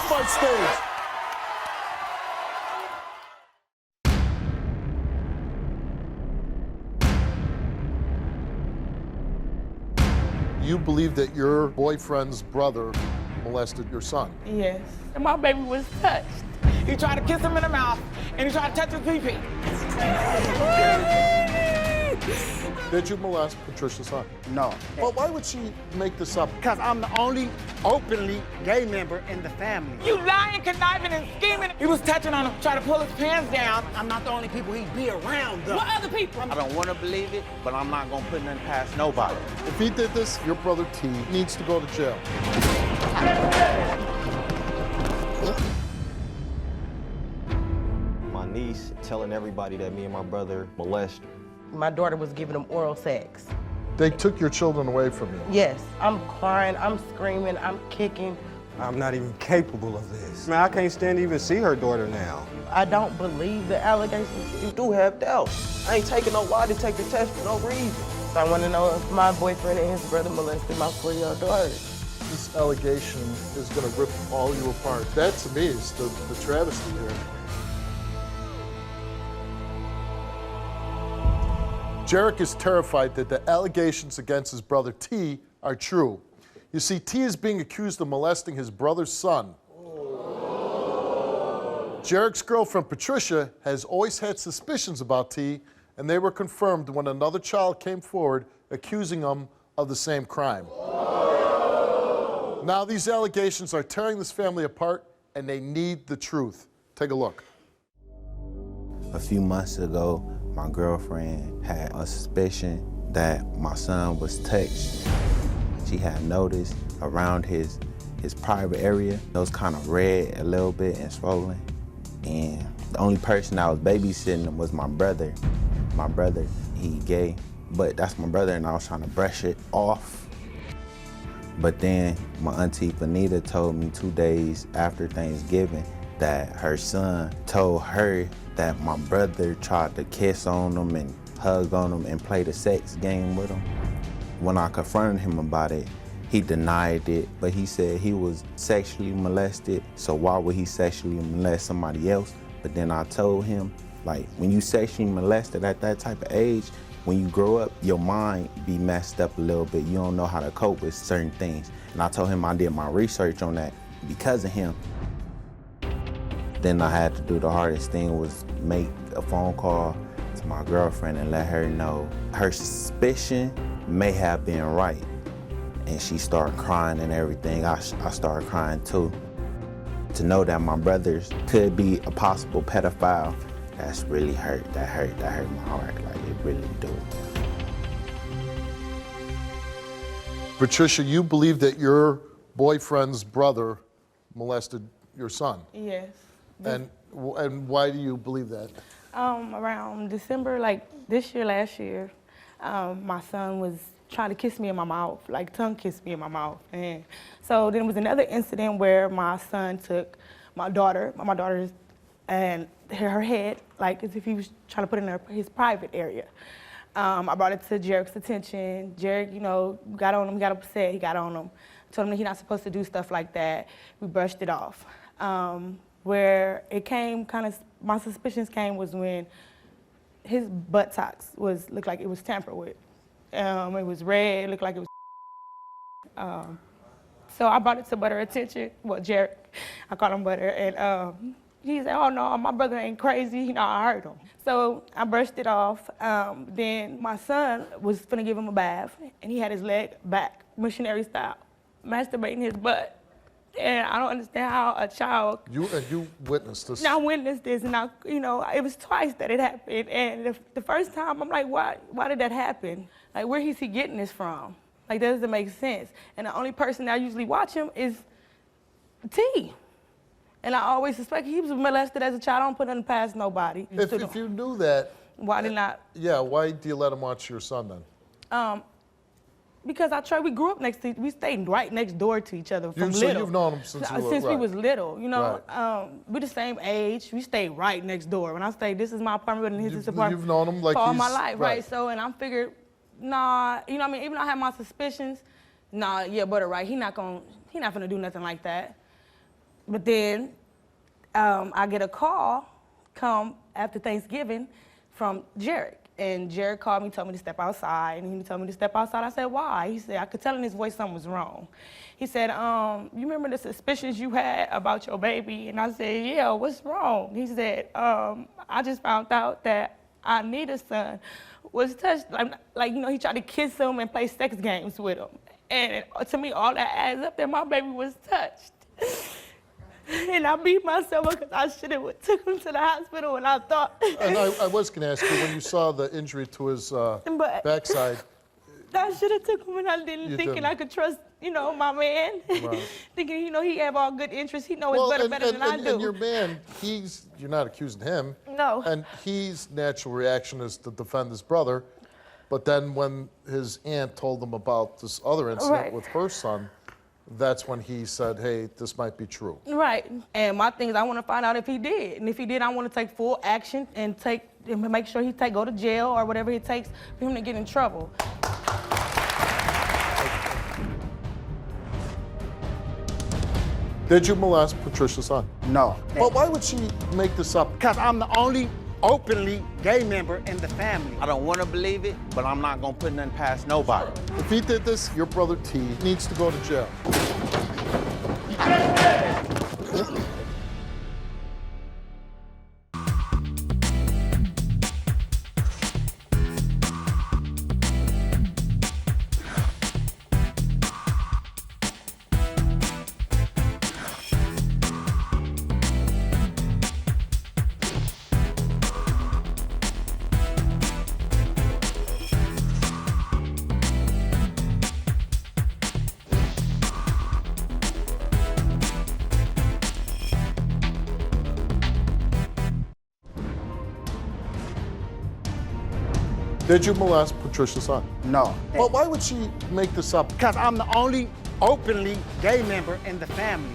off my stage. You believe that your boyfriend's brother molested your son? Yes. And my baby was touched. He tried to kiss him in the mouth, and he tried to touch his pee-pee. Did you molest Patricia's son? No. Well, why would she make this up? Because I'm the only openly gay member in the family. You lying, conniving, and scheming. He was touching on him, trying to pull his pants down. I'm not the only people he'd be around, though. What other people? I don't want to believe it, but I'm not going to put nothing past nobody. If he did this, your brother T needs to go to jail. My niece telling everybody that me and my brother molested. My daughter was giving him oral sex. They took your children away from you. Yes, I'm crying, I'm screaming, I'm kicking. I'm not even capable of this. Man, I can't stand to even see her daughter now. I don't believe the allegations. You do have doubts. I ain't taking no lie detector test for no reason. I want to know if my boyfriend and his brother molested my 4-year-old daughter. This allegation is going to rip all you apart. That, to me, is the travesty here. Jerrick is terrified that the allegations against his brother T are true. You see, T is being accused of molesting his brother's son. Jerrick's girlfriend, Patricia, has always had suspicions about T, and they were confirmed when another child came forward accusing him of the same crime. Now these allegations are tearing this family apart, and they need the truth. Take a look. A few months ago, my girlfriend had a suspicion that my son was touched. She had noticed around his private area, it was kind of red a little bit and swollen. And the only person that was babysitting him was my brother. My brother, he gay, but that's my brother, and I was trying to brush it off. But then my auntie Benita told me 2 days after Thanksgiving that her son told her that my brother tried to kiss on him and hug on him and play the sex game with him. When I confronted him about it, he denied it, but he said he was sexually molested, so why would he sexually molest somebody else? But then I told him, like, when you sexually molested at that type of age, when you grow up, your mind be messed up a little bit. You don't know how to cope with certain things. And I told him I did my research on that because of him. Then I had to do the hardest thing, was make a phone call to my girlfriend and let her know her suspicion may have been right. And she started crying and everything. I started crying too. To know that my brothers could be a possible pedophile, that's really hurt. That hurt my heart, like it really do. Patricia, you believe that your boyfriend's brother molested your son? Yes. And why do you believe that? Around December, like last year, my son was trying to kiss me in my mouth, like tongue kiss me in my mouth. And so then there was another incident where my son took my daughter's and her head, like as if he was trying to put it in his private area. I brought it to Jerrick's attention. Jerrick, you know, got on him, got upset, he got on him. Told him that he's not supposed to do stuff like that. We brushed it off. Where it came my suspicions came was when his buttocks looked like it was tampered with. It was red, it looked like it was so I brought it to Butter's attention, well, Jerrick, I call him Butter, and he said, oh no, my brother ain't crazy, you know, I heard him. So I brushed it off. Then my son was finna give him a bath, and he had his leg back, missionary style, masturbating his butt. And I don't understand how a child... You witnessed this. I witnessed this, and it was twice that it happened. And the first time, I'm like, why did that happen? Like, where is he getting this from? Like, that doesn't make sense. And the only person I usually watch him is T. And I always suspect he was molested as a child. I don't put nothing past nobody. If you knew that... Why did not... Yeah, why do you let him watch your son then? Because we grew up we stayed right next door to each other from little. So you've known him since we was little, you know. Right. We're the same age. We stayed right next door. When I say this is my apartment and his apartment. You've known him like for all my life, right? So, and I figured, nah, you know what I mean? Even though I had my suspicions, nah, yeah, Butter, right? He not gonna do nothing like that. But then I get a call come after Thanksgiving from Jerrick. And Jerrick called me, told me to step outside, and he told me to step outside. I said, why? He said, I could tell in his voice something was wrong. He said, you remember the suspicions you had about your baby? And I said, yeah, what's wrong? He said, I just found out that our Nita's son was touched, like, you know, he tried to kiss him and play sex games with him. And to me, all that adds up that my baby was touched. And I beat myself because I should have took him to the hospital, and I thought. And I was going to ask you, when you saw the injury to his backside. I should have took him, and I didn't, thinking I could trust, you know, my man. Right. Thinking, you know, he have all good interests. He knows better than I do. And your man, you're not accusing him. No. And his natural reaction is to defend his brother. But then when his aunt told him about this other incident with her son, that's when he said, hey, this might be true. Right. And my thing is, I want to find out if he did. And if he did, I want to take full action and make sure he go to jail or whatever it takes for him to get in trouble. Did you molest Patricia's son? No. Well, why would she make this up? Because I'm the only openly gay member in the family. I don't want to believe it, but I'm not going to put nothing past nobody. If he did this, your brother T needs to go to jail. Did you molest Patricia's son? No. Well, why would she make this up? Because I'm the only openly gay member in the family.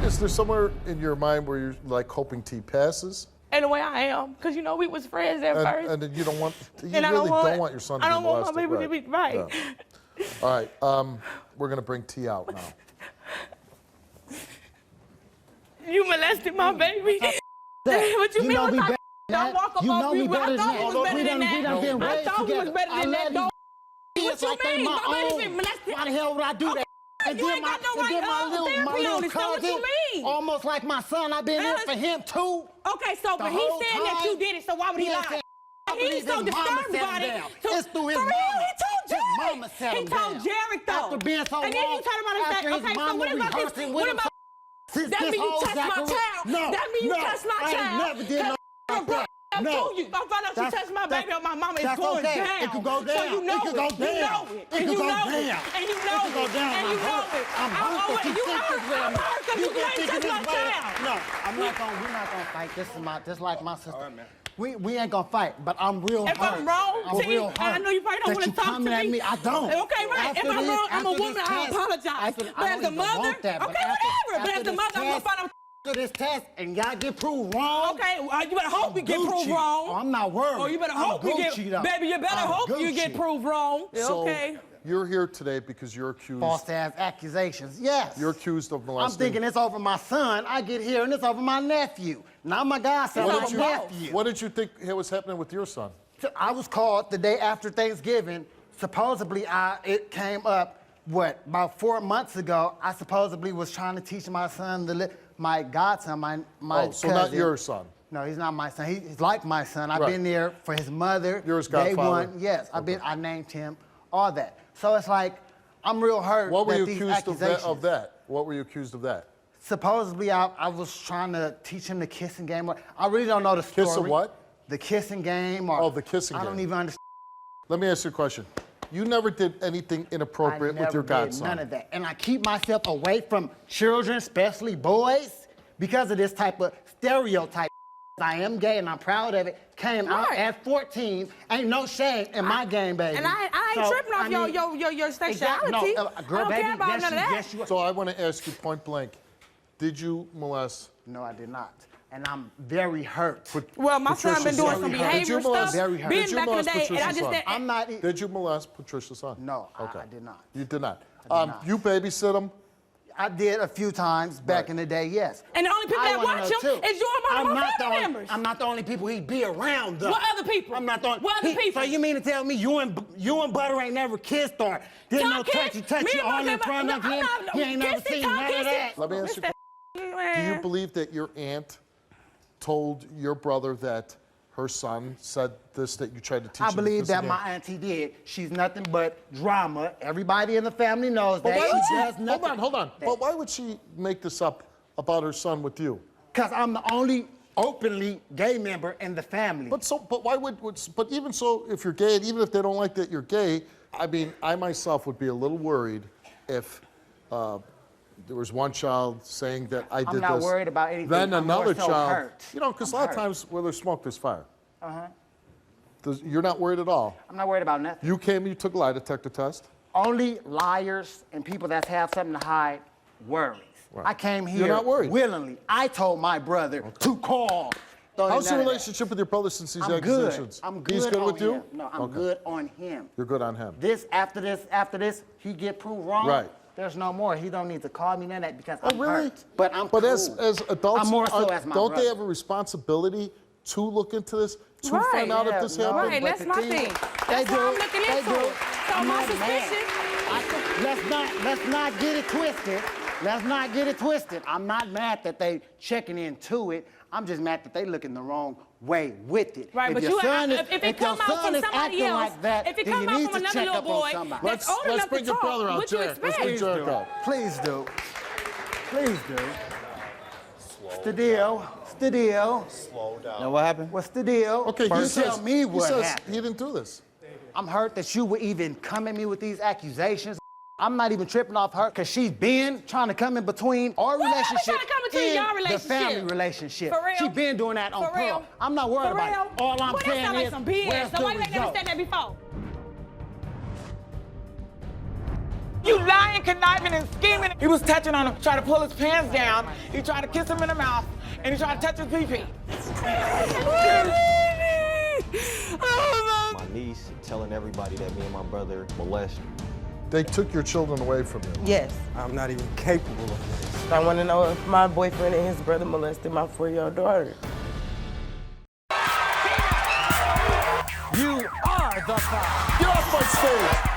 Is there somewhere in your mind where you're like hoping T passes? In a way I am, because you know we was friends at first. And then you don't want, you And really don't want your son to be molested. I don't want my baby to be right. Yeah. All right, we're gonna bring T out now. You molested my baby. What you mean? Know me better Don't walk up on me. I thought we was better than that. I thought we was better than that. What you mean? My baby been molested. Why the hell would I do that? And You then ain't my, got no and then right my therapy on little it, so what you cousin, mean? almost like my son, I've been in for him too. Okay, so but The he's whole saying that time, you did it, so why would he ain't lie? saying- I He's believe so his mama disturbed set him about it. down. So, It's through his for real, mama. he told His Jerrick. mama set He him told down. Jerrick though. After being so and then you long, turn around and after say, his okay, so mama what about this? rehearsing What with him about since that this mean you whole touched my Zachary- child? No, That mean you no, touched my I ain't child? never did no like that. I No. told you. If I find out you touched my baby or my mama, it's that's going okay. down. It could go down. So you know It could go You down. know it. It And could you go know it. down. And you It know could go it. down. And you know it. I'm hurt that you think this way. I'm hurt because you ain't touched my child. No, we're not gonna fight. This is just like my sister. All right, man. We ain't gonna fight, but I'm real If hurt. I'm wrong, I'm T, real hurt. I know you probably don't that want to you talk to coming at me. I don't. Okay, right. If I'm wrong, I'm a woman. I apologize. But as a mother, okay, whatever. But as a mother, I'm gonna find out. After this test, and y'all get proved wrong. Okay, you better hope we get proved wrong. Oh, I'm not worried. Oh, you better hope we get, baby, you better hope you get proved wrong. So Okay. you're here today because you're accused. False ass accusations. Yes. You're accused of molesting. I'm thinking it's over my son. I get here and it's over my nephew. Not my godson, It's my over both. nephew. What did you think was happening with your son? So I was called the day after Thanksgiving. Supposedly, it came up, about 4 months ago. I supposedly was trying to teach my son, my godson, my so cousin. not your son. No, he's not my son. He's like my son. I've Right. been there for his mother. You're his Day godfather. one. Yes, I named him, all that. So it's like, I'm real hurt What were that you these accused accusations. of that? What were you accused of that? Supposedly, I was trying to teach him the kissing game. I really don't know the story. Kiss of what? The kissing game. Or, Oh, the kissing I game. don't even understand. Let me ask you a question. You never did anything inappropriate with your godson. None of that. And I keep myself away from children, especially boys, because of this type of stereotype. I am gay and I'm proud of it. Came out at 14. Ain't no shame in my game, baby. And I ain't tripping off your sexuality. No, girl, I don't baby, care about yes, none of that. yes, you So I want to ask you point blank, did you molest? No, I did not. And I'm very hurt. Well, my son been doing some Patricia's son. behavior stuff. Very hurt. Been Did you back in the molest day, and I Patricia's just son? said, I'm not. Did you molest Patricia's son? No, Okay. I did not. You did not. You babysit him? I did a few times back in the day, yes. And the only people that watch him is your mom and family members. I'm not the only people he'd be around, though. What other people? I'm not the only. What other people? So you mean to tell me you and Butter ain't never kissed or did no touchy all in front of him? You ain't never seen none of that? Let me ask you a question. Do you believe that your aunt told your brother that her son said this, that you tried to teach him? I believe that again? my auntie did. She's nothing but drama. Everybody in the family knows that. She does nothing. Hold on. But why would she make this up about her son with you? Because I'm the only openly gay member in the family. But why would, but even so, if you're gay, and even if they don't like that you're gay, I mean, I myself would be a little worried if there was one child saying that I did this. I'm not worried about anything. Then I'm more another so child, hurt. you know, because a lot of times where there's smoke, there's fire. Uh-huh. You're not worried at all. I'm not worried about nothing. You came, you took a lie detector test. Only liars and people that have something to hide worries. Right. I came here You're not worried. willingly. I told my brother to call. How's your relationship with your brother since these accusations? I'm good. He's good on with you? him. No, I'm good on him. You're good on him. After this, he get proved wrong. Right. There's no more. He don't need to call me none of that because Oh, I'm really? hurt. But I'm But cool. as adults, I'm more so as my don't they brother. have a responsibility to look into this, to Right, find out yeah, if this no. happened? Right, that's my thing. They That's why do. I'm looking They into do. it. So I'm my not mad. suspicion. Let's not get it twisted. Let's not get it twisted. I'm not mad that they checking into it. I'm just mad that they looking the wrong way with it. Right, if but your you, son is, if it if your come out son from is somebody acting else, like that, if it then come you out need from to another check little up on boy somebody. that's old enough to bring your talk, brother out, what you Jerrick. Let's bring expect? Jerrick out. Please do. Please do. What's the deal? What's the deal? Slow down. Now what happened? What's the deal? Okay, you tell me what he says happened. he didn't do this. I'm hurt that you would even come at me with these accusations. I'm not even tripping off her because she's been trying to come in between our relationship trying to come between and y'all relationship? the family relationship. For real? She been doing that on For real? Pearl. I'm not worried For about real? it. All I'm Well, that saying sound like is, some BS. where's So the why you ain't never result? said that before? You lying, conniving, and scheming. He was touching on him, tried to pull his pants down. He tried to kiss him in the mouth, and he tried to touch his pee-pee. My niece telling everybody that me and my brother molested. They took your children away from you. Yes. I'm not even capable of this. I want to know if my boyfriend and his brother molested my 4-year-old daughter. You are the father. Get off my stage!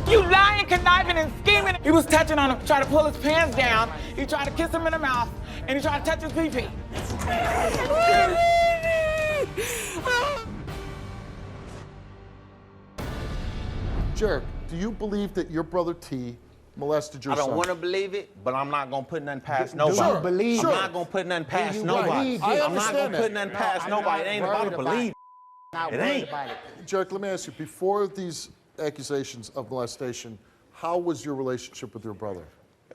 You lying, conniving, and scheming. He was touching on him, tried to pull his pants down. He tried to kiss him in the mouth, and he tried to touch his pee-pee. Jerrick, do you believe that your brother T molested your I son? don't want to believe it, but I'm not gonna put nothing past Do nobody. you believe I'm it? not gonna put nothing past you nobody. believe it? I'm not gonna I put nothing past I'm nobody. not It ain't about worried to about believe. it. Not It worried ain't. about it. Jerrick, let me ask you, before these accusations of molestation, how was your relationship with your brother?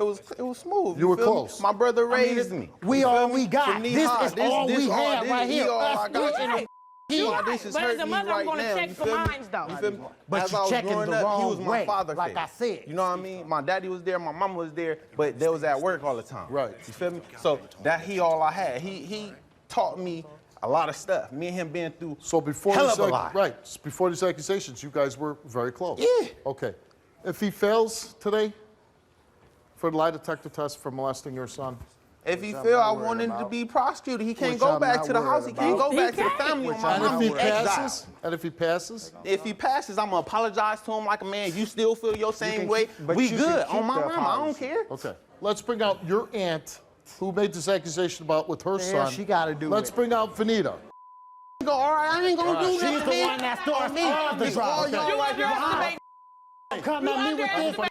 It was smooth. You were feel me? close. My brother raised me. We all we got. From knee This high. is all we have right He here. all I Us got. three in a You know, this is But as hurting a me mother, I'm right gonna now. check You for feel me? mines, though. You feel me? But As you I was checking growing the up, wrong he was my way, father like figure. I said. You know what I mean? My daddy was there, my mama was there, but they was at work all the time. Right. You feel me? So that he all I had. He taught me a lot of stuff. Me and him been through So before hell these of a lot. right, before these accusations, you guys were very close. Yeah. Okay. If he fails today for the lie detector test for molesting your son, If he feel I want him to be prosecuted, he can't Which go I'm back not to the worried house. He can't about. go back to the family on my and mama. if he He exiled. passes, If he passes, I'm gonna apologize to him like a man. You still feel your same can way. keep- but We you can good keep on my the mama. I don't apology. care. okay. Let's bring out your aunt who made this accusation about with her The son. hell she gotta do Let's with it? bring out Vanita. All right, I ain't gonna do She's that. the one that starts all the All drama. y'all right here. Come at me with this.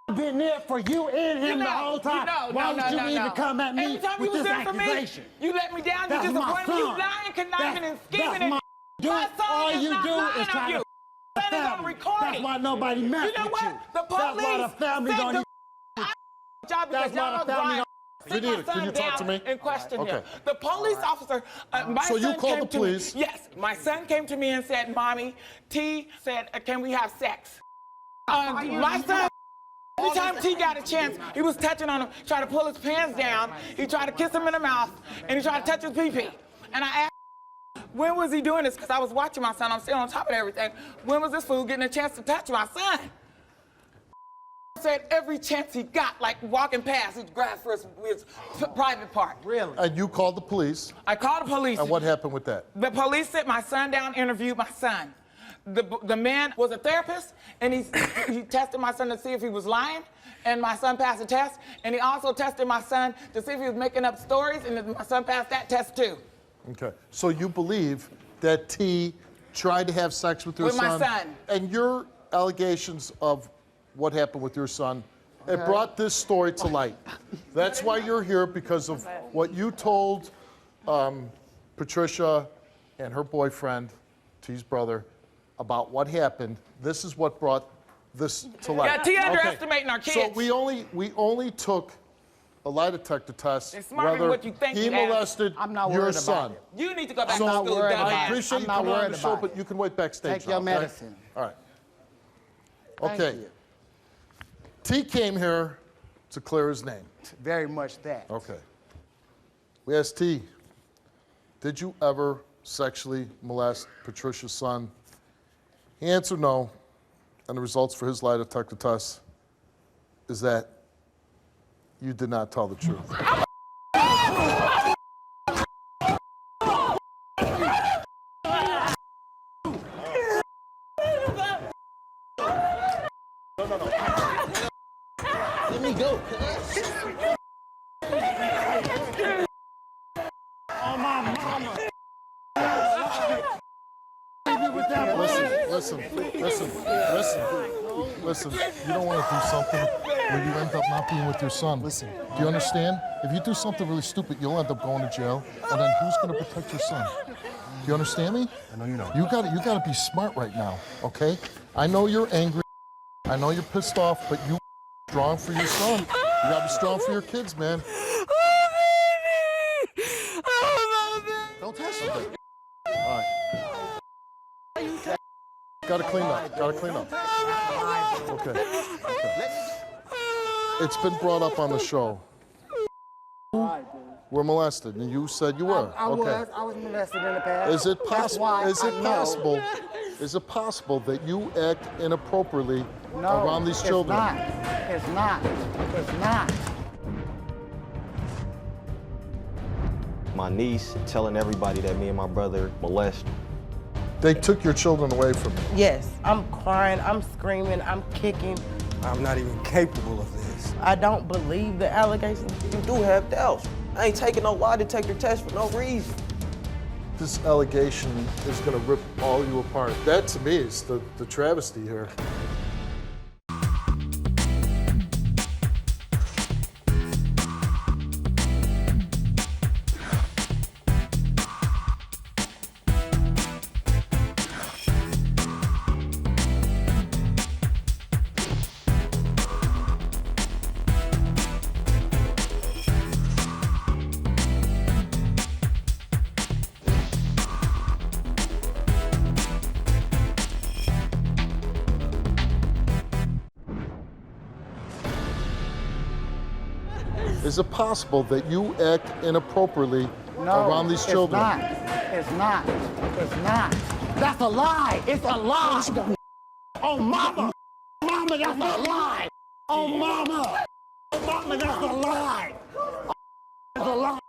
I've been there for you and him the whole time. Why would you even come at me Every time with you was this there for me, accusation? you let me down. That's You my disappointed me. You son. lying, conniving, and scheming. That's and my dude. my son All is you not do lying is on try you. to That is on family. recording. That's why nobody mess You know with what? you. The police That's why the family said don't the even. job because That's why y'all the family lying. Sit my Vanita, can son you talk to down me? and question Okay. him. The police officer, my So you son called came the to police? me. Yes, my son came to me and said, "Mommy, T said, can we have sex?" My son Every time T got a chance, he was touching on him, trying to pull his pants down. He tried to kiss him in the mouth, and he tried to touch his pee-pee. And I asked, when was he doing this? Because I was watching my son. I'm sitting on top of everything. When was this fool getting a chance to touch my son? Said every chance he got, like walking past, he'd grab for his private part. Really? And you called the police. I called the police. And what happened with that? The police sat my son down, interviewed my son. The man was a therapist, and he tested my son to see if he was lying, and my son passed the test. And he also tested my son to see if he was making up stories, and my son passed that test too. Okay. So you believe that T tried to have sex with your son? With my son. And your allegations of what happened with your son, it brought this story to light. That's why you're here, because of what you told Patricia and her boyfriend, T's brother, about what happened. This is what brought this to light. Yeah, T underestimating our kids. So we only took a lie detector test It's smarter than whether what you think he you have. molested I'm not your worried about son. it. You need to go back So to school. worried dumbass. about I it. appreciate I'm you not coming on worried the show, about but it. you can wait backstage. Take your now, okay? medicine. All right. Thank Okay. you. T came here to clear his name. Very much that. Okay. We asked T, did you ever sexually molest Patricia's son? He answered no, and the results for his lie detector test is that you did not tell the truth. Let me go. Listen, you don't want to do something where you end up not being with your son. Listen. Do you understand? If you do something really stupid, you'll end up going to jail, and then who's going to protect your son? Do you understand me? I know you know. You gotta be smart right now, okay? I know you're angry, I know you're pissed off, but you strong for your son. You gotta be strong for your kids, man. Don't touch him. All right. Gotta clean up. Okay. It's been brought up on the show. You were molested, and you said you were. I was molested in the past. Is it That's why possible? I know. Is it possible that you act inappropriately No, around these children? It's not. My niece telling everybody that me and my brother molest. They took your children away from you. Yes, I'm crying, I'm screaming, I'm kicking. I'm not even capable of this. I don't believe the allegations. You do have doubts. I ain't taking no lie detector test for no reason. This allegation is going to rip all you apart. That, to me, is the travesty here. Is it possible that you act inappropriately around these children? It's not. That's a lie. It's a lie. Oh, mama. Mama, that's a lie. Oh, mama. Mama, that's a lie. It's a lie.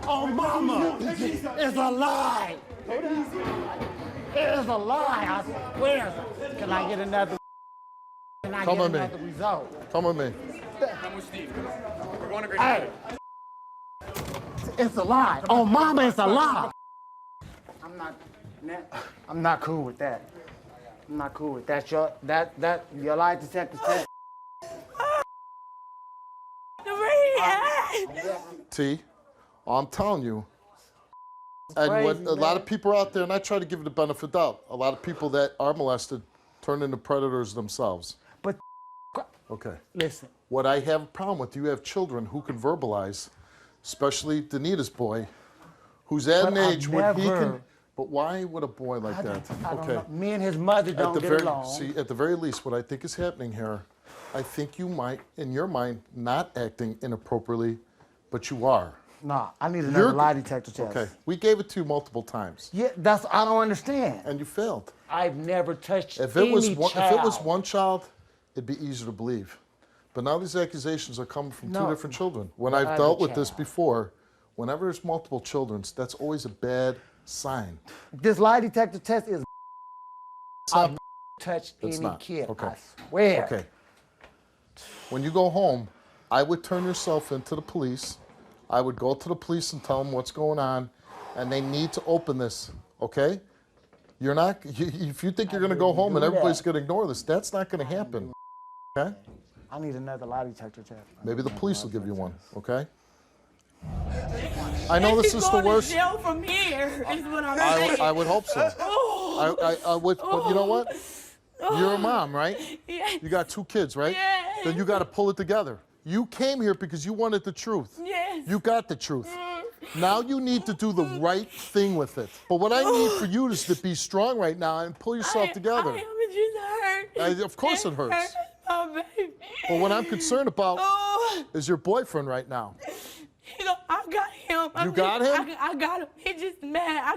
Oh, mama. It's a lie. It is a lie, I swear. Can I get another? Can I Come get with me. another result? Come with me. Hey. It's a lie. Oh, mama, it's a lie. I'm not cool with that. I'm not cool with that. Your lie detector test. T, I'm telling you. And what a lot of people out there, and I try to give it the benefit of the doubt, a lot of people that are molested turn into predators themselves. But Okay. listen, What I have a problem with, you have children who can verbalize, especially Danita's boy, who's at an age where he can. But why would a boy like that? I don't know. Me and his mother don't get along. See, at the very least, what I think is happening here I think you might, in your mind, not acting inappropriately, but you are. No, I need another lie detector test. Okay, we gave it to you multiple times. Yeah, I don't understand. And you failed. I've never touched If it was child. one child, it'd be easier to believe. But now these accusations are coming from two different children. When I've dealt with this before, whenever there's multiple children, that's always a bad sign. This lie detector test is I've never touched any kid. Okay. I swear. Okay. When you go home, I would turn yourself into the police. I would go to the police and tell them what's going on, and they need to open this, okay? You're not, if you think you're going to go home and everybody's going to ignore this, that's not going to happen, okay? I need another lie detector test. Maybe the police will give you one, okay? I know this is the worst. Jail from here is what I'm saying. I would hope so. I would, but you know what? You're a mom, right? Yes. You got 2 kids, right? Yes. Then you got to pull it together. You came here because you wanted the truth. Yes. You got the truth. Now you need to do the right thing with it. But what I need for you is to be strong right now and pull yourself together. I am, it just hurt. Of course it hurts. Hurt my baby. But what I'm concerned about is your boyfriend right now. I got him. You got him? I got him. He's just mad. I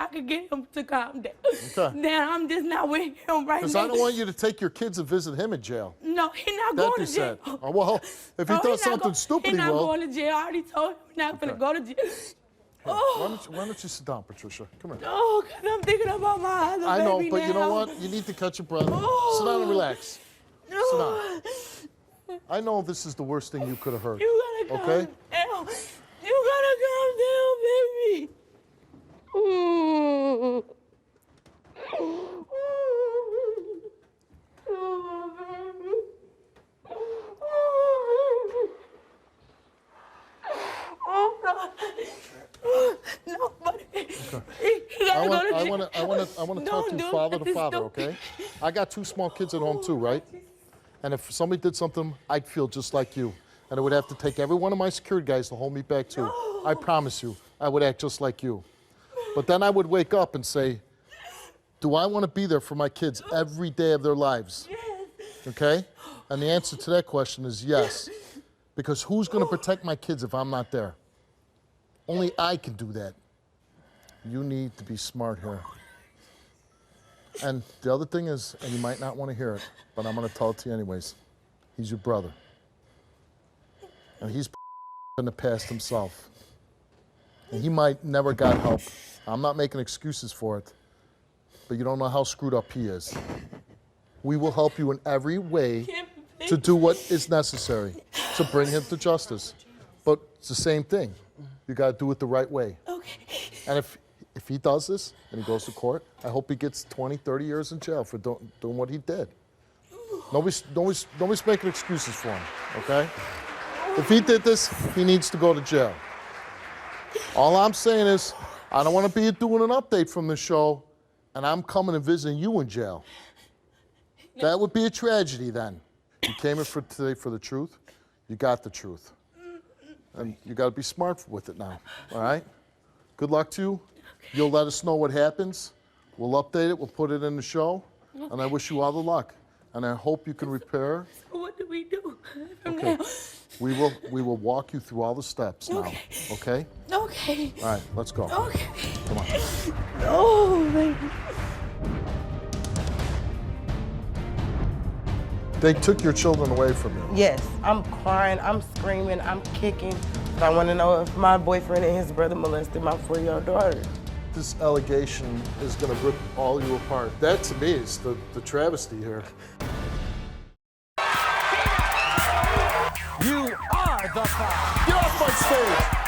could get him to calm down. Okay. Now I'm just not with him right now. Because I don't want you to take your kids and visit him in jail. No, he's not That'd going be to jail. sad. Oh, well, if he does something stupid, he's he not will. going to jail. I already told him he's not going to go to jail. Why don't you sit down, Patricia? Come here. Oh, God, I'm thinking about my other I know, baby but now. you know what? You need to catch your breath. Sit down and relax. Sit down. I know this is the worst thing you could have heard. You gotta okay? calm down. You gotta calm down, baby. No, but I want to talk to you father to father, okay? I got 2 small kids at home too, right? And if somebody did something, I'd feel just like you. And I would have to take every one of my security guys to hold me back too. I promise you, I would act just like you. But then I would wake up and say, do I want to be there for my kids every day of their lives? Okay? And the answer to that question is yes. Because who's going to protect my kids if I'm not there? Only I can do that. You need to be smart here. And the other thing is, and you might not want to hear it, but I'm going to tell it to you anyways. He's your brother. And he's in the past himself. And he might never got help. I'm not making excuses for it, but you don't know how screwed up he is. We will help you in every way to do what is necessary to bring him to justice. But it's the same thing. You got to do it the right way. Okay. And if he does this and he goes to court, I hope he gets 20, 30 years in jail for doing what he did. Nobody's making excuses for him, okay? If he did this, he needs to go to jail. All I'm saying is, I don't want to be doing an update from the show, and I'm coming and visiting you in jail. That would be a tragedy then. You came here today for the truth. You got the truth. And you got to be smart with it now, all right? Good luck to you. You'll let us know what happens. We'll update it. We'll put it in the show. And I wish you all the luck. And I hope you can repair. So what do we do from Okay. now? We will walk you through all the steps now, okay? Okay. All right, let's go. Okay. Come on. Oh, baby. They took your children away from you. Yes, I'm crying, I'm screaming, I'm kicking. I want to know if my boyfriend and his brother molested my 4-year-old daughter. This allegation is going to rip all you apart. That, to me, is the travesty here. You are the father. Get off my stage!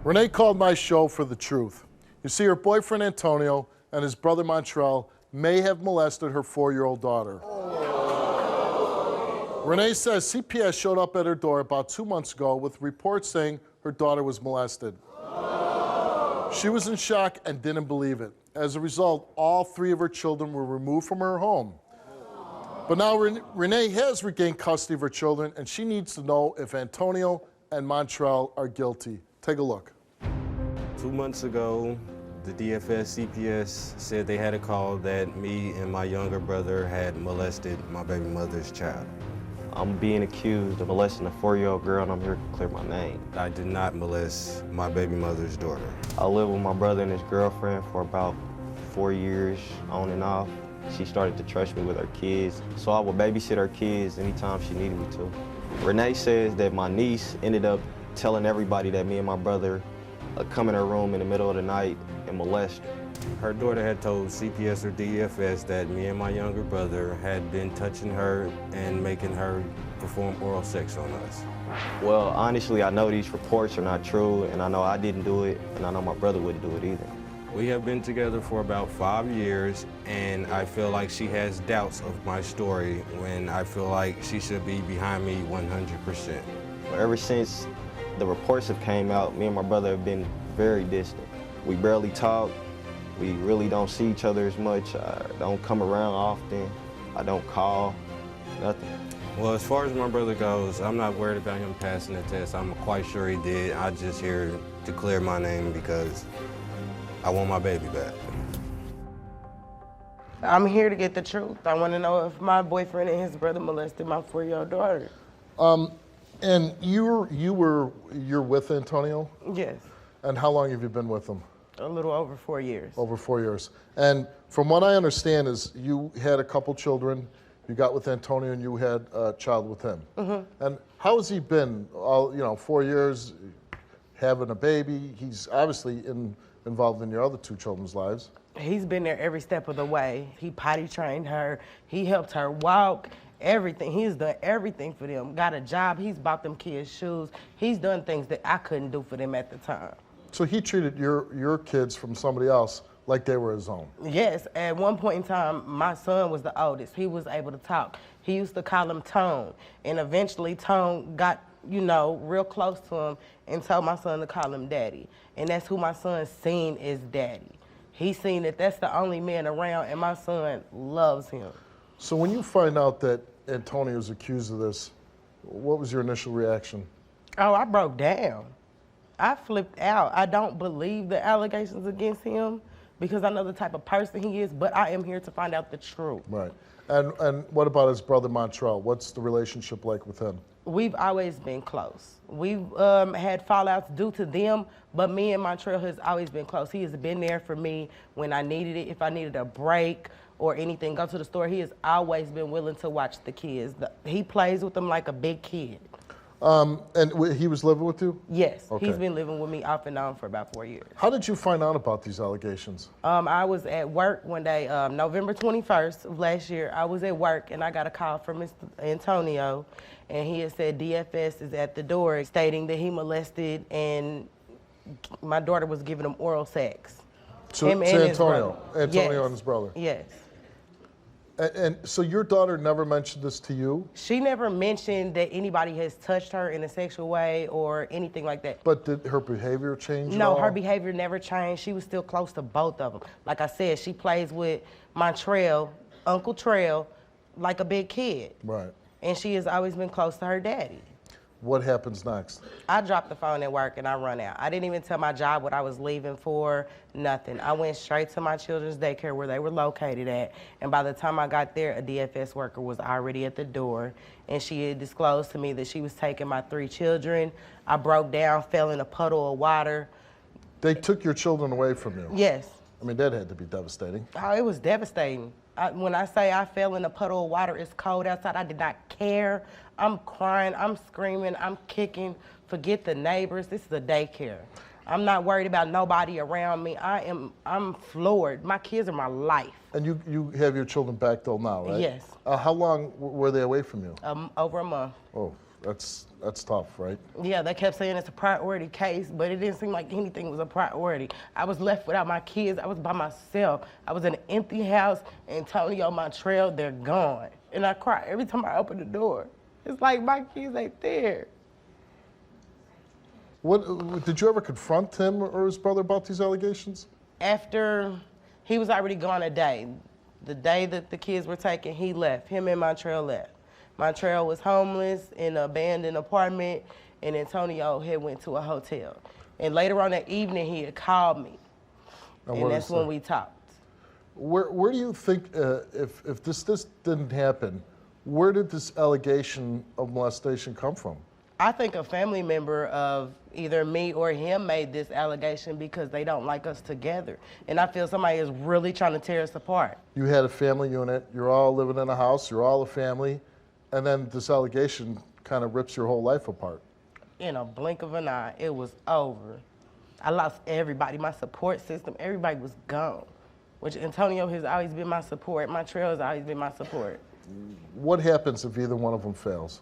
Renee called my show for the truth. You see, her boyfriend Antonio and his brother Montreal may have molested her 4-year-old daughter. Renee says CPS showed up at her door about 2 months ago with reports saying her daughter was molested. She was in shock and didn't believe it. As a result, all 3 of her children were removed from her home. But now Renee has regained custody of her children, and she needs to know if Antonio and Montrell are guilty. Take a look. 2 months ago, the DFS CPS said they had a call that me and my younger brother had molested my baby mother's child. I'm being accused of molesting a 4-year-old girl, and I'm here to clear my name. I did not molest my baby mother's daughter. I lived with my brother and his girlfriend for about 4 years, on and off. She started to trust me with her kids, so I would babysit her kids anytime she needed me to. Renee says that my niece ended up telling everybody that me and my brother come in her room in the middle of the night and molest her. Her daughter had told CPS or DFS that me and my younger brother had been touching her and making her perform oral sex on us. Well, honestly, I know these reports are not true, and I know I didn't do it, and I know my brother wouldn't do it either. We have been together for about 5 years, and I feel like she has doubts of my story when I feel like she should be behind me 100%. Ever since the reports have came out, me and my brother have been very distant. We barely talk. We really don't see each other as much. I don't come around often. I don't call, nothing. Well, as far as my brother goes, I'm not worried about him passing the test. I'm quite sure he did. I'm just here to clear my name because I want my baby back. I'm here to get the truth. I want to know if my boyfriend and his brother molested my 4-year-old daughter. And you're with Antonio? Yes, And how long have you been with him? a little over 4 years. Over 4 years. And from what I understand is you had a couple children, you got with Antonio and you had a child with him. And how has he been, 4 years, having a baby? He's obviously involved in your other 2 children's lives. He's been there every step of the way. He potty trained her. He helped her walk, everything. He's done everything for them. Got a job. He's bought them kids shoes. He's done things that I couldn't do for them at the time. So he treated your kids from somebody else like they were his own. Yes, at one point in time, my son was the oldest. He was able to talk. He used to call him Tone. And eventually Tone got, real close to him and told my son to call him Daddy. And that's who my son seen as Daddy. He seen that that's the only man around, and my son loves him. So when you find out that Antonio was accused of this, what was your initial reaction? Oh, I broke down. I flipped out. I don't believe the allegations against him because I know the type of person he is, but I am here to find out the truth. Right. And what about his brother Montrell? What's the relationship like with him? We've always been close. We've had fallouts due to them, but me and Montrell has always been close. He has been there for me when I needed it. If I needed a break or anything, go to the store, he has always been willing to watch the kids. He plays with them like a big kid. And he was living with you? Yes, Okay. He's been living with me off and on for about 4 years. How did you find out about these allegations? I was at work one day, November 21st of last year. I was at work and I got a call from Mr. Antonio, and he had said DFS is at the door stating that he molested and my daughter was giving him oral sex. To Him and his Antonio? brother. Antonio Yes. and his brother? Yes. And so your daughter never mentioned this to you? She never mentioned that anybody has touched her in a sexual way or anything like that. But did her behavior change at No, all? her behavior never changed. She was still close to both of them. Like I said, she plays with Montrell, Uncle Trail, like a big kid. Right. And she has always been close to her daddy. What happens next? I dropped the phone at work and I run out. I didn't even tell my job what I was leaving for, nothing. I went straight to my children's daycare where they were located at. And by the time I got there, a DFS worker was already at the door. And she had disclosed to me that she was taking my 3 children. I broke down, fell in a puddle of water. They took your children away from you? Yes. I mean, that had to be devastating. Oh, it was devastating. When I say I fell in a puddle of water, it's cold outside, I did not care. I'm crying, I'm screaming, I'm kicking. Forget the neighbors, this is a daycare. I'm not worried about nobody around me. I'm floored. My kids are my life. And you have your children back till now, right? Yes. How long were they away from you? Over a month. Oh, that's tough, right? Yeah, they kept saying it's a priority case, but it didn't seem like anything was a priority. I was left without my kids. I was by myself. I was in an empty house. Antonio, Montrell, they're gone. And I cry every time I open the door. It's like my kids ain't there. What did you ever confront him or his brother about these allegations? After he was already gone a day, The day that the kids were taken, he left. Him and Montreal left. Montreal was homeless in an abandoned apartment, and Antonio had went to a hotel. And later on that evening, he had called me, and that's when we talked. Where do you think, if this didn't happen, where did this allegation of molestation come from? I think a family member of either me or him made this allegation because they don't like us together. And I feel somebody is really trying to tear us apart. You had a family unit, you're all living in a house, you're all a family, and then this allegation kind of rips your whole life apart. In a blink of an eye, it was over. I lost everybody, my support system, everybody was gone. Which Antonio has always been my support, Montreal has always been my support. What happens if either one of them fails?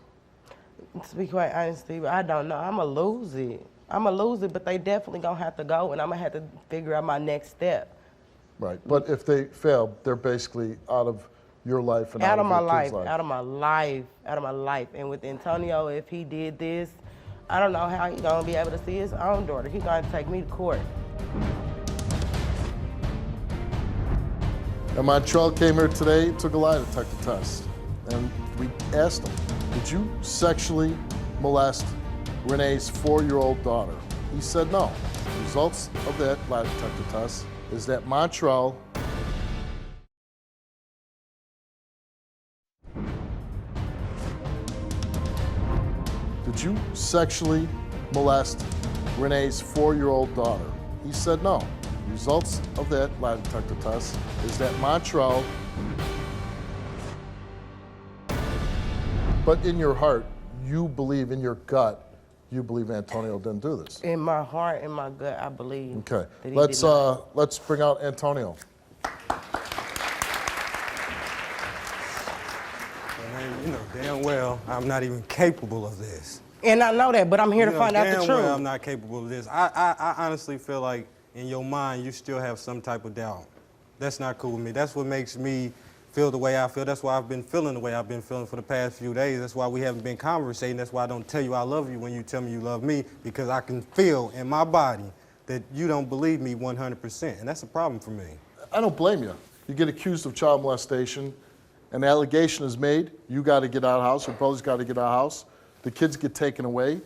To be quite honest, Steve, I don't know. I'ma lose it, but they definitely gonna have to go, and I'm gonna have to figure out my next step. Right, but if they fail, they're basically out of your life and Out of my your life, kid's life. out of my life. And with Antonio, if he did this, I don't know how he's gonna be able to see his own daughter. He's gonna take me to court. And Montreal came here today, took a lie detector test, and we asked him, did you sexually molest Renee's 4-year-old daughter? He said no. The results of that lie detector test is that Montreal did you sexually molest Renee's 4-year-old daughter? He said no. The results of that lie detector test is that Montreal, but in your heart, you believe, in your gut, you believe Antonio didn't do this. In my heart, in my gut, I believe. Okay, that he did not. let's bring out Antonio. Man, you know damn well I'm not even capable of this. And I know that, but I'm here to You know find out the damn truth. well I'm not capable of this. I honestly feel like in your mind you still have some type of doubt. That's not cool with me. That's what makes me feel the way I feel. That's why I've been feeling the way I've been feeling for the past few days. That's why we haven't been conversating. That's why I don't tell you I love you when you tell me you love me, because I can feel in my body that you don't believe me 100%, and that's a problem for me. I don't blame you. You get accused of child molestation, an allegation is made, you got to get out of the house, your brother's got to get out of the house, the kids get taken away,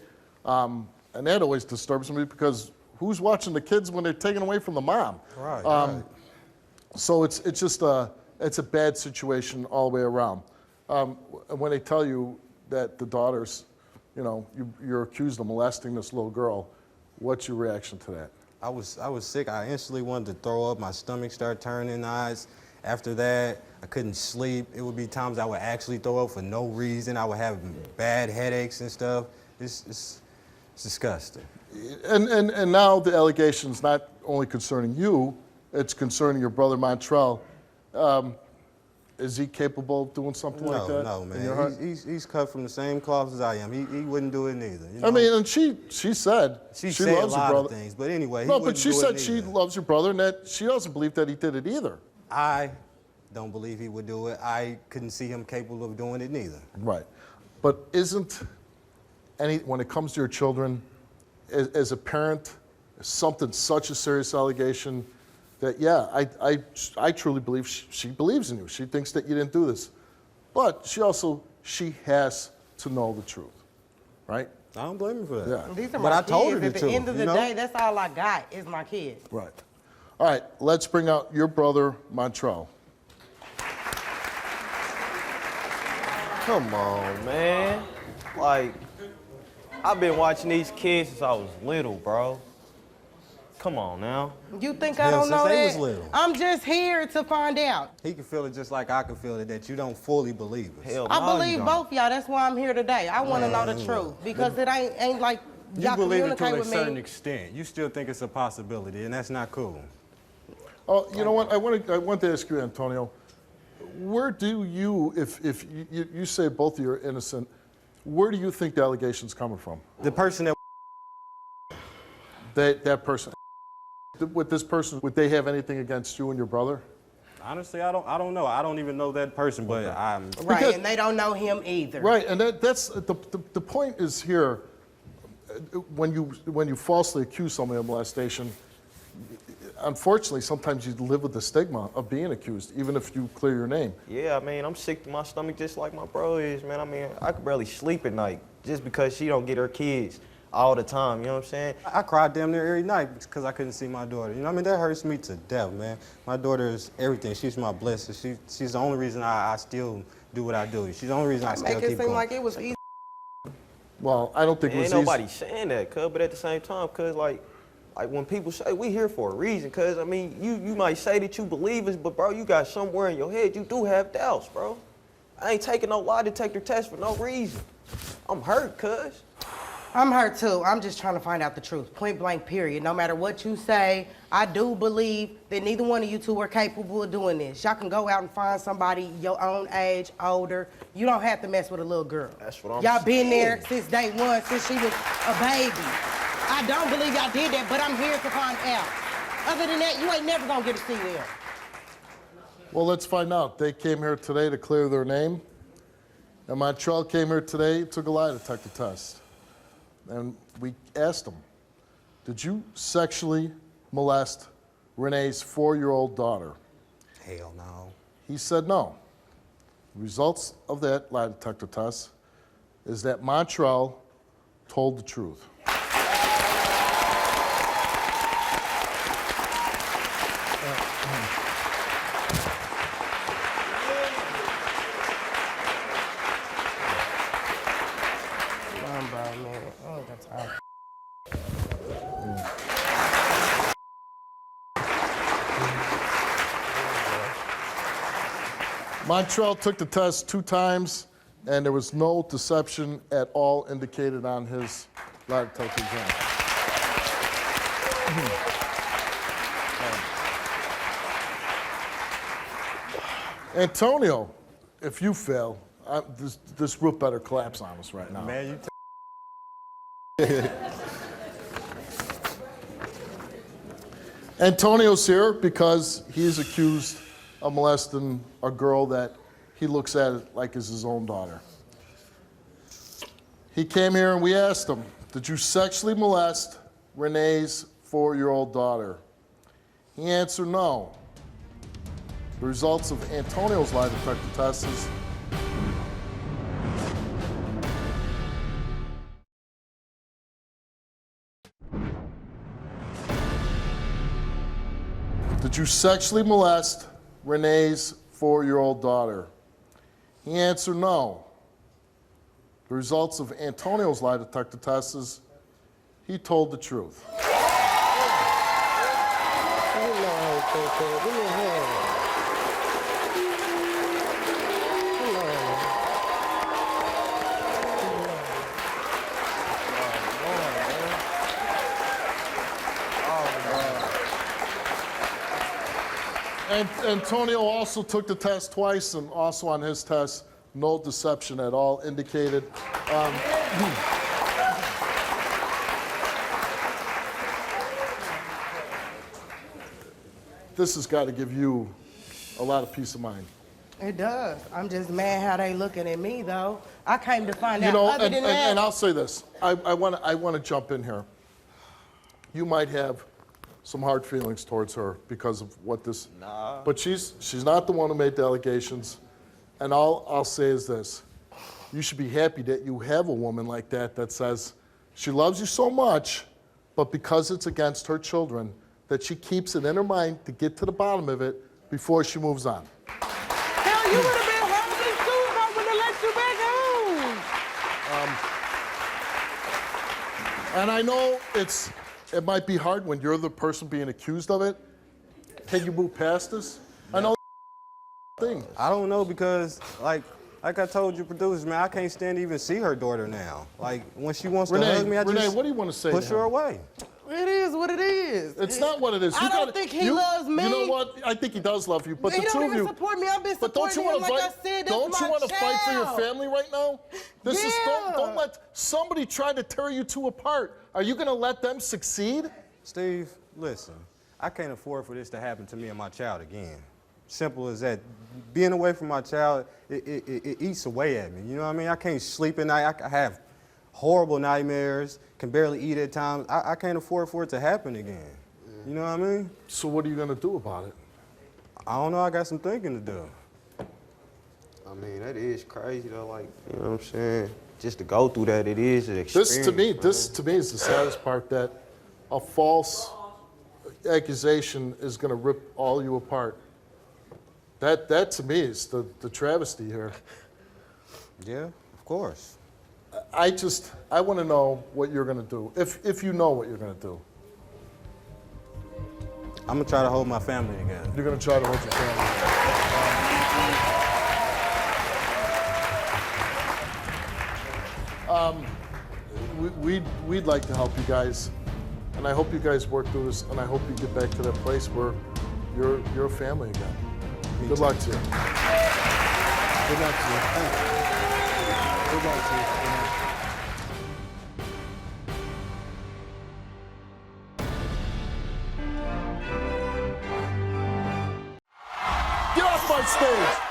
and that always disturbs me because who's watching the kids when they're taken away from the mom? Right, right. So it's just it's a bad situation all the way around. When they tell you that the daughter's, you know, you're accused of molesting this little girl, what's your reaction to that? I was sick. I instantly wanted to throw up. My stomach started turning eyes. After that, I couldn't sleep. It would be times I would actually throw up for no reason. I would have bad headaches and stuff. It's disgusting. And now the allegation's not only concerning you, it's concerning your brother Montreal. Is he capable of doing something like that? No, in your heart? man. He's cut from the same cloth as I am. He wouldn't do it neither. You know? I mean, and she said she loves said a your lot brother. of things, but anyway, No, he but wouldn't she do said it she neither. loves your brother and that she doesn't believe that he did it either. I don't believe he would do it. I couldn't see him capable of doing it neither. Right. But isn't when it comes to your children, as a parent, something such a serious allegation that, yeah, I truly believe she believes in you. She thinks that you didn't do this. But she has to know the truth, right? I don't blame him for that. Yeah. These are But my I told her kids. the At the end truth, of you the know? day, that's all I got is my kids. Right. All right, let's bring out your brother, Montreal. Come on, man. Like, I've been watching these kids since I was little, bro. Come on now. You think I Yeah, don't since know they that? was little. I'm just here to find out. He can feel it just like I can feel it, that you don't fully believe us. Hell I no, you believe don't. both y'all. That's why I'm here today. I want to know the truth because it ain't like You y'all believe it to communicate a with certain me. extent. You still think it's a possibility, and that's not cool. Oh, you know what? I want to ask you, Antonio. Where do you, if you say both of you are innocent, where do you think the allegation's coming from? The person That person. With this person, would they have anything against you and your brother? honestly, I don't know. I don't even know that person, but I'm. Right, Because- and they don't know him either. Right, and that's the point is here. When you falsely accuse somebody of molestation, unfortunately, sometimes you live with the stigma of being accused, even if you clear your name. Yeah, I mean, I'm sick to my stomach just like my bro is, man. I mean, I could barely sleep at night just because she don't get her kids all the time, you know what I'm saying? I cried damn near every night because I couldn't see my daughter. You know what I mean? That hurts me to death, man. My daughter is everything. She's my blessing. She's the only reason I still do what I do. She's the only reason I still keep going. Make it seem like it was easy. Well, I don't think it was Ain't nobody saying that, cuz, but at the same time, cuz, like when people say we here for a reason, cuz, I mean, you might say that you believe us, but bro, you got somewhere in your head, you do have doubts, bro. I ain't taking no lie detector test for no reason. I'm hurt, cuz. I'm hurt too. I'm just trying to find out the truth. Point blank, period. No matter what you say, I do believe that neither one of you two are capable of doing this. Y'all can go out and find somebody your own age, older. You don't have to mess with a little girl. That's what I'm Y'all been saying. there since day one, since she was a baby. I don't believe y'all did that, but I'm here to find out. Other than that, you ain't never gonna get to see them. Well, let's find out. They came here today to clear their name. And Montreal came here today, took a lie detector test. And we asked him, did you sexually molest Renee's 4-year-old daughter? Hell no. He said no. The results of that lie detector test is that Montreal told the truth. Montreal took the test 2 times, and there was no deception at all indicated on his lie detector exam. Antonio, if you fail, this roof better collapse on us right now. Man, Antonio's here because he's accused of molesting a girl that he looks at like is his own daughter. He came here and we asked him, did you sexually molest Renee's 4-year-old daughter? He answered no. The results of Antonio's lie detector test is did you sexually molest Renee's 4-year-old daughter? He answered no. The results of Antonio's lie detector test is he told the truth. And Antonio also took the test twice, and also on his test, no deception at all indicated. This has got to give you a lot of peace of mind. It does. I'm just mad how they looking at me, though. I came to find out. You know, Other than that, and I'll say this. I want to jump in here. You might have some hard feelings towards her because of what this. Nah. But she's not the one who made the allegations. And all I'll say is this: you should be happy that you have a woman like that says she loves you so much, but because it's against her children, that she keeps it in her mind to get to the bottom of it before she moves on. hell, you would have been homeless too if I would have let you back home. And I know it might be hard when you're the person being accused of it. Can you move past this? I know thing. I don't know because, like I told you, producers, man, I can't stand to even see her daughter now. Like, when she wants to hug me, I Renee, just what do you want to say push to her him? away. It is what it is. It's not what it is. I don't think he loves me. You know what? I think he does love you, but He the two don't of even you. support me. I've been But don't supporting you him want to like fight? I said. Don't you want to fight for your family right now? This is Yeah. don't let somebody try to tear you two apart. Are you going to let them succeed? Steve, listen, I can't afford for this to happen to me and my child again. Simple as that. Being away from my child, it eats away at me. You know what I mean? I can't sleep at night. I have horrible nightmares, can barely eat at times. I can't afford for it to happen again. You know what I mean? So what are you gonna do about it? I don't know. I got some thinking to do. I mean, that is crazy though. Like, you know what I'm saying? Just to go through that, it is an experience. This to me is the saddest part, that a false accusation is gonna rip all you apart. That to me is the travesty here. Yeah, of course. I want to know what you're gonna do, if you know what you're gonna do. I'm gonna try to hold my family together. You're gonna try to hold your family together. We'd like to help you guys, and I hope you guys work through this, and I hope you get back to that place where you're a family again. Good luck to you. Good luck to you. Good luck to you. Get off my stage!